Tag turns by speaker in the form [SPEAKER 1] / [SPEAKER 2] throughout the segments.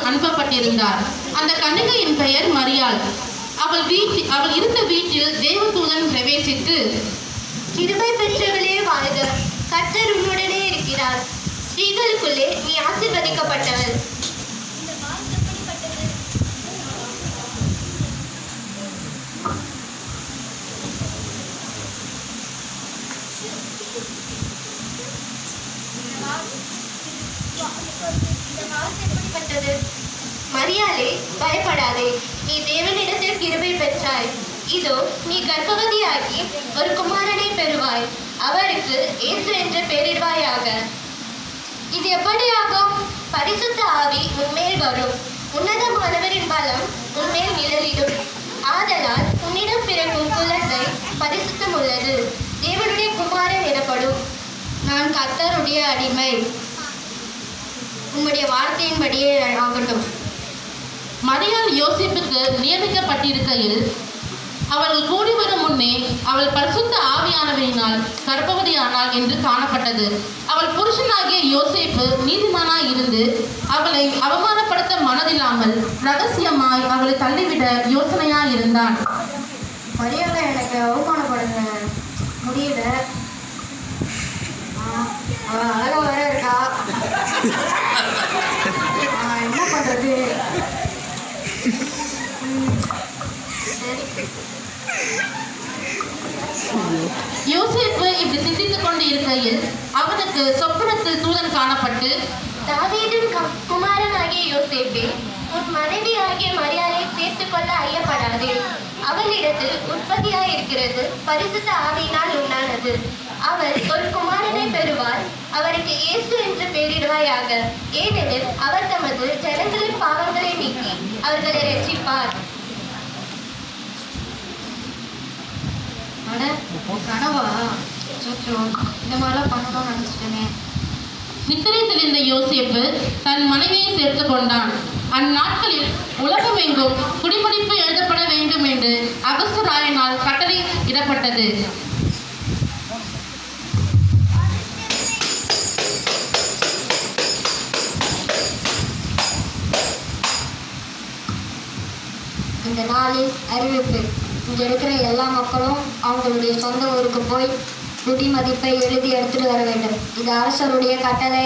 [SPEAKER 1] அனுப்பப்பட்டிருந்தார். அந்த கன்னிகையின் பெயர் மரியாள். அவள் இருந்த வீட்டில் தேவதூதன் பிரவேசித்து,
[SPEAKER 2] கிருபை பெற்றவளே வாழ்க, கர்த்தர் உன்னுடனே இருக்கிறார், ஸ்திரீகளுக்குள்ளே நீ ஆசீர்வதிக்கப்பட்டவள். மரியாளே, பயப்படாதே, நீ தேவனிடத்தில் கிருபை பெற்றாய். இதோ நீ கர்ப்பவதியாகி ஒரு குமாரனை பெறுவாய், அவருக்கு இயேசு என்று பெயரிடுவாயாக. இது எப்படியாகும்? பரிசுத்த ஆவி உன்மேல் வரும், உன்னதமானவரின் பலம் உன்மேல் நிழலிடும். ஆதலால் உன்னிடம் பிறக்கும் குழந்தை பரிசுத்தம் உள்ளது, தேவனுடைய குமாரன் எனப்படும்.
[SPEAKER 3] நான் கர்த்தருடைய அடிமை, உம்முடைய வார்த்தையின்படியே ஆகட்டும்.
[SPEAKER 1] மரியாள் யோசேப்புக்கு நியமிக்கப்பட்டிருக்கையில் அவர்கள் கூடி வரும் முன்னே அவள் பரிசுத்த ஆவியானவரினால் கர்ப்பவதியானாள் என்று காணப்பட்டது. அவள் புருஷனாகிய யோசேப்பு நீதிமானாய் இருந்து அவளை அவமானப்படுத்த மனதில்லாமல் ரகசியமாய் அவளை தள்ளிவிட யோசனையாய் இருந்தான்.
[SPEAKER 3] மரியாதை எனக்கு அவமானப்படுத்த முடியல, அவள் அழகா வர இருக்கா, என்ன பண்றது?
[SPEAKER 1] யோசேப்பு இப்படி சிந்தித்துக் கொண்டு இருக்கையில் அவனுக்கு சொப்பனத்தில் தூதன் காணப்பட்டு,
[SPEAKER 2] தாவீதின் குமாரனாகிய யோசேப்பே, உன் மனைவி ஆகிய மரியாதை சேர்த்துக் கொள்ள ஐயப்படாதே. அவளிடத்தில் உற்பத்தியாயிருக்கிறது பரிசுத்த ஆவியினால் உண்டானது. அவள் ஒரு குமாரனை பெறுவாள், அவருக்கு இயேசு என்று பெயரிடுவாயாக. ஏனெனில் அவர் தமது ஜனங்களின் பாவங்களை நீக்கி அவர்களை ரட்சிப்பார்.
[SPEAKER 3] கனவா? இந்த மாதிரிலாம் பண்ணணும்னு நினைச்சிட்டேனே.
[SPEAKER 1] நித்திரை தெளிந்த யோசேப்பு தன் மனைவியை சேர்த்து கொண்டான். அந்நாட்களில் உலகமெங்கும் குடிமடிப்பு எழுதப்பட வேண்டும் என்று அகஸ்துராயனால் கட்டளை இடப்பட்டது.
[SPEAKER 3] இந்த நாளில் அறிவிப்பு: இங்க இருக்கிற எல்லா மக்களும் அவங்களுடைய சொந்த ஊருக்கு போய் குடி மதிப்பை எழுதி எடுத்துட்டு வர வேண்டும். இது அரசருடைய கட்டளை.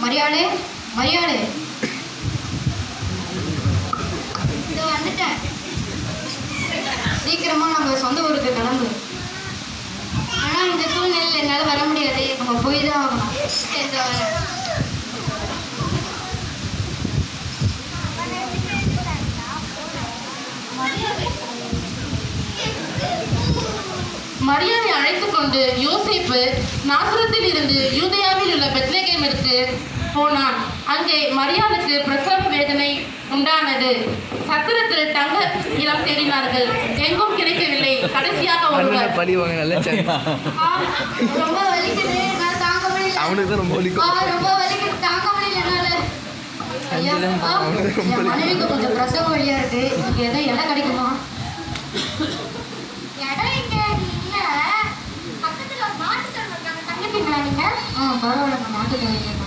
[SPEAKER 3] மரியாளே, மரியாளே,
[SPEAKER 2] இதோ வந்துட்டேன்.
[SPEAKER 3] சீக்கிரமா நம்ம சொந்த ஊருக்கு கிளம்பு.
[SPEAKER 2] ஆனால் இந்த சூழ்நிலையில் என்னால் வர முடியாது.
[SPEAKER 3] நம்ம போய் தான் ஆகணும்.
[SPEAKER 1] மரியாதை அழைத்துக் கொண்டு யோசேப்பு நாசரத்தில் இருந்து யூதேயாவில் உள்ள பெத்லகேமிற்கு போனான். அங்கே மரியாளுக்கு பிரசவ வேதனை உண்டானது. சத்திரத்தில் தங்க இடம் தேடினார்கள், எங்கும் கிடைக்கவில்லை. கடைசியாக ஒருவர்,
[SPEAKER 2] ரொம்ப வலிக்குது, நான் தாங்க முடியல.
[SPEAKER 4] அவனுக்கு தான் ரொம்ப வலிக்கும்.
[SPEAKER 2] ரொம்ப வலிக்குது, தாங்க முடியல என்னால.
[SPEAKER 3] மனைவிக்கு கொஞ்சம் பிரசவ வழியா இருக்கு. இங்க ஏதோ இடம் கிடைக்குமா?
[SPEAKER 2] இடம் இங்க இல்ல, பக்கத்துல ஒரு மாட்டுத்தரம் இருக்காங்க, தங்கிட்டீங்களா நீங்க?
[SPEAKER 3] பரவாயில்ல, நான் மாட்டுக்கு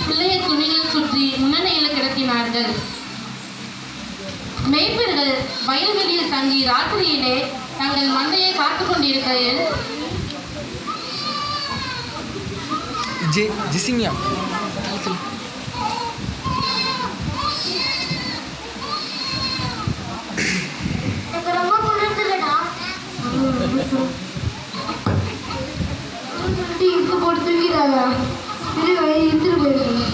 [SPEAKER 1] பிள்ளையை துணியில் சுற்றி முன்னணியில் கிடத்தினார்கள். மேய்ப்பர்கள் வயல்வெளியில் தங்கி ராத்திரியிலே தங்கள் மந்தையை காத்துக் கொண்டிருக்கையில்
[SPEAKER 4] ஜிசிங்யா
[SPEAKER 2] எனக்கு ரொம்ப குளிர்ந்துலடா.
[SPEAKER 3] இங்க போட்டு தூக்கிறாங்க. இழுத்துட்டு போயிருக்கீங்க.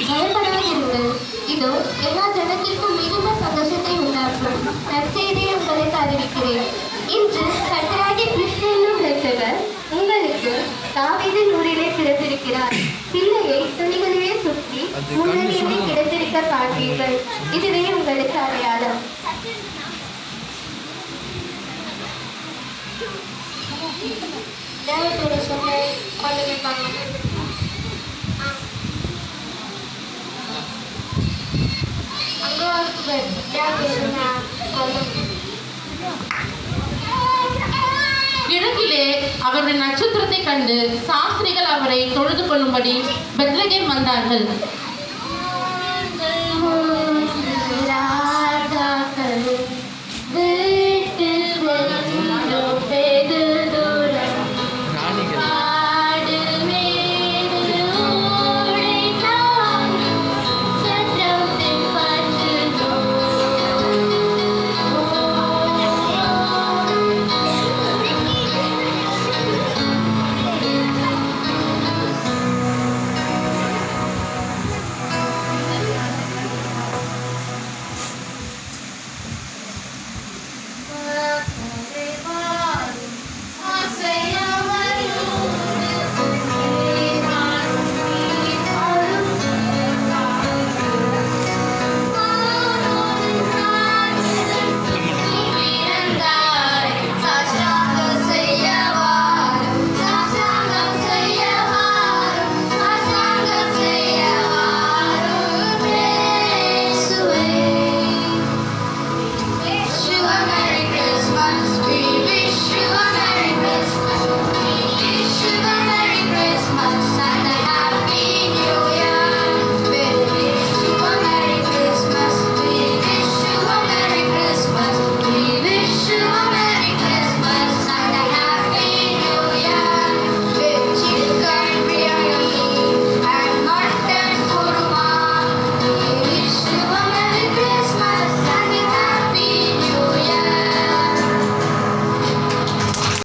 [SPEAKER 2] பயப்படவே இருங்கள். இதோ எல்லா ஜனத்திற்கும் மிகுந்த சந்தோஷத்தை உண்டாக்கும் நற்செய்தியை உங்களுக்கு அறிவிக்கிறேன். இன்று கர்த்தராகிய கிறிஸ்து இருக்கிறார். பிள்ளையை துணிகளிலே சுற்றி முன்னணியிலே கிடந்திருக்க காண்பீர்கள். இதுவே உங்களுக்கு அடையாளம்.
[SPEAKER 3] தேவத்தோட சொன்ன கொண்டு வைப்பாங்க. அங்கே
[SPEAKER 1] கிழக்கிலே அவருடைய நட்சத்திரத்தை கண்டு சாஸ்திரிகள் அவரை தொழுது கொள்ளும்படி பெத்லகேம் வந்தார்கள்.